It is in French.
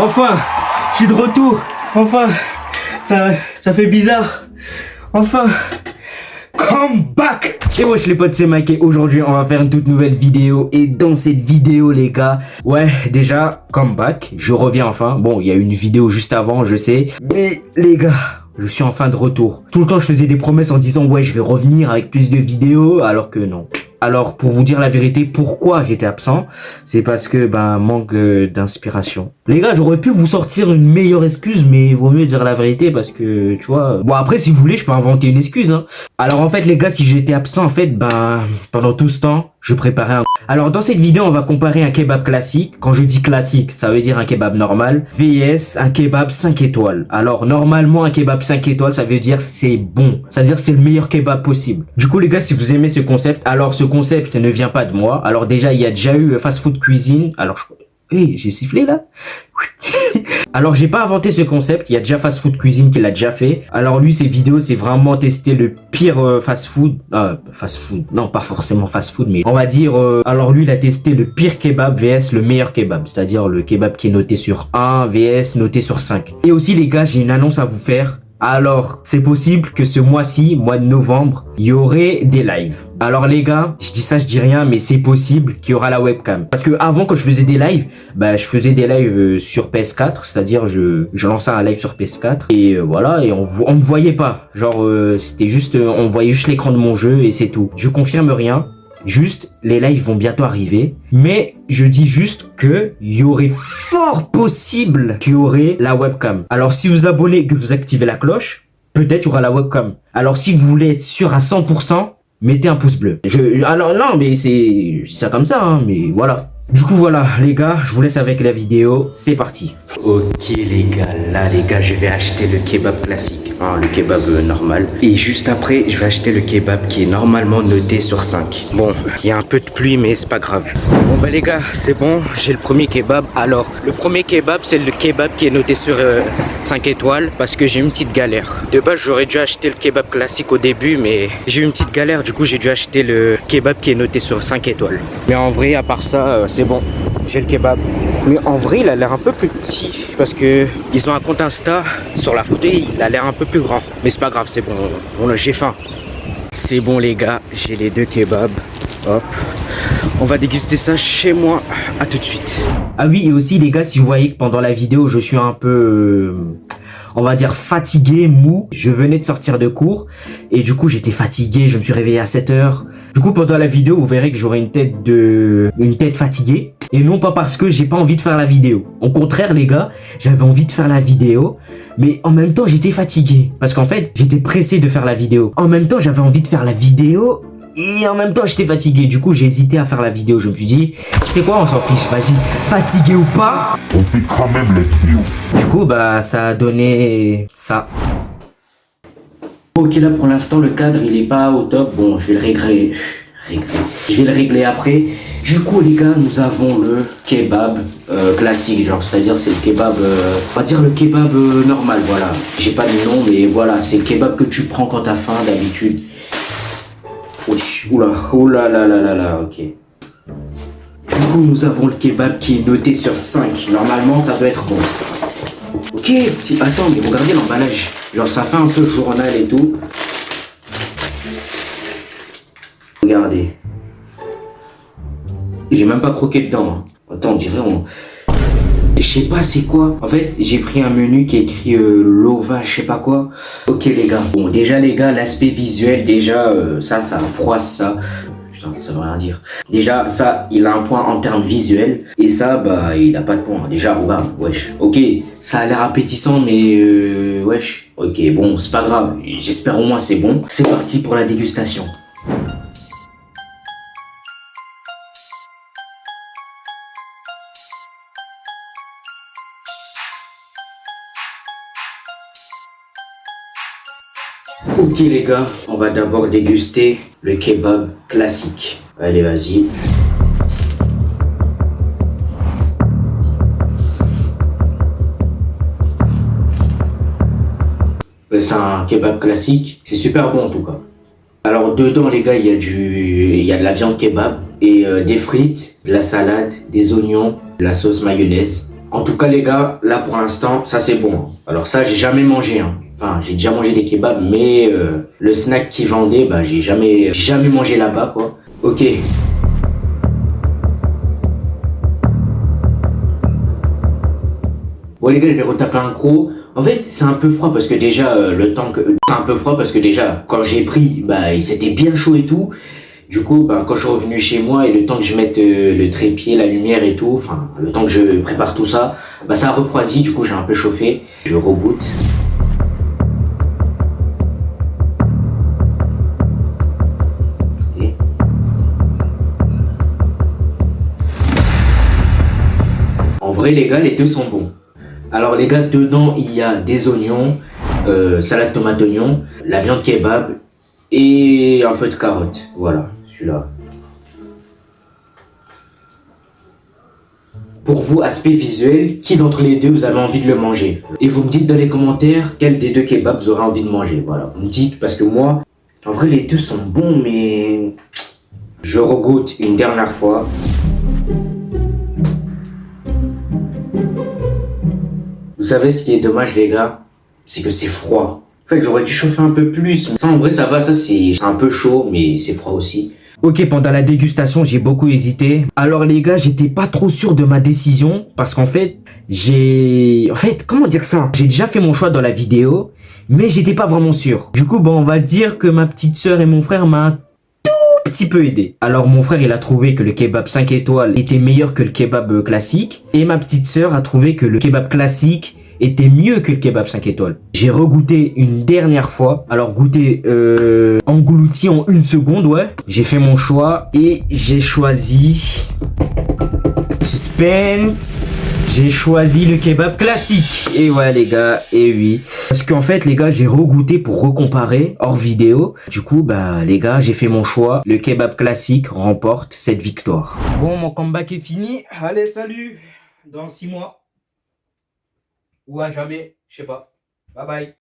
Enfin, je suis de retour. Enfin, ça fait bizarre. Enfin, come back. Et wesh les potes, c'est Mike et aujourd'hui on va faire une toute nouvelle vidéo. Et dans cette vidéo les gars, ouais déjà, come back, je reviens enfin. Bon, il y a une vidéo juste avant, je sais. Mais les gars, je suis enfin de retour. Tout le temps je faisais des promesses en disant ouais je vais revenir avec plus de vidéos, alors que non. Alors pour vous dire la vérité, pourquoi j'étais absent, c'est parce que manque d'inspiration. Les gars, j'aurais pu vous sortir une meilleure excuse, mais il vaut mieux dire la vérité parce que tu vois. Bon après si vous voulez, je peux inventer une excuse hein. Alors en fait les gars, si j'étais absent en fait, pendant tout ce temps, je préparais un. Alors dans cette vidéo, on va comparer un kebab classique. Quand je dis classique, ça veut dire un kebab normal vs un kebab 5 étoiles. Alors normalement un kebab 5 étoiles, ça veut dire c'est bon. Ça veut dire c'est le meilleur kebab possible. Du coup les gars, si vous aimez ce concept, alors ce concept ne vient pas de moi. Alors déjà, il y a déjà eu Fast Food Cuisine. Alors j'ai sifflé là. Alors j'ai pas inventé ce concept, il y a déjà Fast Food Cuisine qui l'a déjà fait. Alors lui, ses vidéos, c'est vraiment tester le pire fast food. Non pas forcément fast food, mais on va dire alors lui il a testé le pire kebab vs le meilleur kebab. C'est-à-dire le kebab qui est noté sur 1 vs noté sur 5. Et aussi les gars, j'ai une annonce à vous faire. Alors, c'est possible que ce mois-ci, mois de novembre, il y aurait des lives. Alors les gars, je dis ça, je dis rien, mais c'est possible qu'il y aura la webcam. Parce que avant, quand je faisais des lives, je faisais des lives sur PS4, c'est-à-dire je lançais un live sur PS4 et voilà, et on me voyait pas. Genre, c'était juste, on voyait juste l'écran de mon jeu et c'est tout. Je confirme rien. Juste, les lives vont bientôt arriver, mais je dis juste que il y aurait fort possible qu'il y aurait la webcam. Alors si vous abonnez et que vous activez la cloche, peut-être il y aura la webcam. Alors si vous voulez être sûr à 100%, mettez un pouce bleu. Alors non, mais c'est ça comme ça, hein, mais voilà. Du coup voilà les gars, je vous laisse avec la vidéo, c'est parti. Ok les gars, je vais acheter le kebab classique, hein, le kebab normal. Et juste après, je vais acheter le kebab qui est normalement noté sur 5. Bon, il y a un peu de pluie mais c'est pas grave. Bon les gars, c'est bon, j'ai le premier kebab. Alors, le premier kebab, c'est le kebab qui est noté sur 5 étoiles parce que j'ai une petite galère. De base, j'aurais dû acheter le kebab classique au début, mais j'ai eu une petite galère, du coup j'ai dû acheter le kebab qui est noté sur 5 étoiles. Mais en vrai, à part ça, c'est bon, j'ai le kebab. Mais en vrai, il a l'air un peu plus petit parce que ils ont un compte Insta sur la photo, il a l'air un peu plus grand. Mais c'est pas grave, c'est bon, j'ai faim. C'est bon les gars, j'ai les deux kebabs. Hop, on va déguster ça chez moi. À tout de suite. Ah oui, et aussi les gars, si vous voyez que pendant la vidéo, je suis un peu... on va dire fatigué, mou. Je venais de sortir de cours et du coup j'étais fatigué, je me suis réveillé à 7h. Du coup pendant la vidéo vous verrez que j'aurai une tête fatiguée. Et non pas parce que j'ai pas envie de faire la vidéo. Au contraire les gars, j'avais envie de faire la vidéo, mais en même temps j'étais fatigué. Parce qu'en fait j'étais pressé de faire la vidéo. En même temps j'avais envie de faire la vidéo et en même temps j'étais fatigué. Du coup j'ai hésité à faire la vidéo. Je me suis dit, c'est quoi, on s'en fiche, vas-y, fatigué ou pas, on fait quand même la vidéo. Du coup ça a donné ça. Ok, là pour l'instant le cadre il est pas au top. Bon, je vais le régler. Je vais le régler après. Du coup les gars, nous avons le kebab classique, genre c'est-à-dire c'est le kebab, on va dire le kebab normal, voilà. J'ai pas de nom mais voilà, c'est le kebab que tu prends quand t'as faim d'habitude. Oula là, ok. Du coup nous avons le kebab qui est noté sur 5. Normalement ça doit être bon. Ok, attends, mais regardez l'emballage. Genre ça fait un peu journal et tout. Regardez. J'ai même pas croqué dedans. Attends, on dirait je sais pas c'est quoi. En fait, j'ai pris un menu qui est écrit Lova, je sais pas quoi. Ok les gars. Bon, déjà les gars, l'aspect visuel, déjà, ça froisse ça. Putain, ça veut rien dire. Déjà, ça, il a un point en termes visuels. Et ça, il a pas de point. Déjà, regarde, wesh. Ok, ça a l'air appétissant, mais wesh. Ok, bon, c'est pas grave. J'espère au moins c'est bon. C'est parti pour la dégustation. Ok les gars, on va d'abord déguster le kebab classique. Allez, vas-y. C'est un kebab classique, c'est super bon en tout cas. Alors dedans les gars, il y a de la viande kebab et des frites, de la salade, des oignons, de la sauce mayonnaise. En tout cas les gars, là pour l'instant, ça c'est bon. Alors ça, j'ai jamais mangé. Hein. Enfin, j'ai déjà mangé des kebabs, mais le snack qu'ils vendaient, bah j'ai jamais mangé là-bas quoi. Ok. Bon les gars, je vais retaper un croc. En fait, c'est un peu froid parce que déjà, c'est un peu froid parce que déjà, quand j'ai pris, bah, c'était bien chaud et tout. Du coup, bah, quand je suis revenu chez moi et le temps que je mette le trépied, la lumière et tout, enfin, le temps que je prépare tout ça, bah, ça a refroidi. Du coup, j'ai un peu chauffé. Je regoute. Et... En vrai, les gars, les deux sont bons. Alors les gars, dedans il y a des oignons, salade tomate oignon, la viande kebab et un peu de carottes. Voilà, celui-là. Pour vous, aspect visuel, qui d'entre les deux vous avez envie de le manger? Et vous me dites dans les commentaires quel des deux kebabs vous aurez envie de manger. Voilà, vous me dites parce que moi, en vrai les deux sont bons mais je regoute une dernière fois. Vous savez ce qui est dommage les gars, c'est que c'est froid. En fait j'aurais dû chauffer un peu plus. Ça en vrai ça va, ça c'est un peu chaud mais c'est froid aussi. Ok, pendant la dégustation j'ai beaucoup hésité. Alors les gars, j'étais pas trop sûr de ma décision parce qu'en fait comment dire ça? J'ai déjà fait mon choix dans la vidéo, mais j'étais pas vraiment sûr. Du coup bon, on va dire que ma petite sœur et mon frère m'ont petit peu aidé. Alors mon frère il a trouvé que le kebab 5 étoiles était meilleur que le kebab classique et ma petite sœur a trouvé que le kebab classique était mieux que le kebab 5 étoiles. J'ai regoûté une dernière fois. Alors goûté englouti en 1 seconde, ouais. J'ai fait mon choix et j'ai choisi suspense. J'ai choisi le kebab classique. Et ouais les gars, et oui. Parce qu'en fait les gars, j'ai regoûté pour recomparer hors vidéo. Du coup, bah les gars, j'ai fait mon choix. Le kebab classique remporte cette victoire. Bon, mon comeback est fini. Allez, salut. Dans 6 mois. Ou à jamais, je sais pas. Bye bye.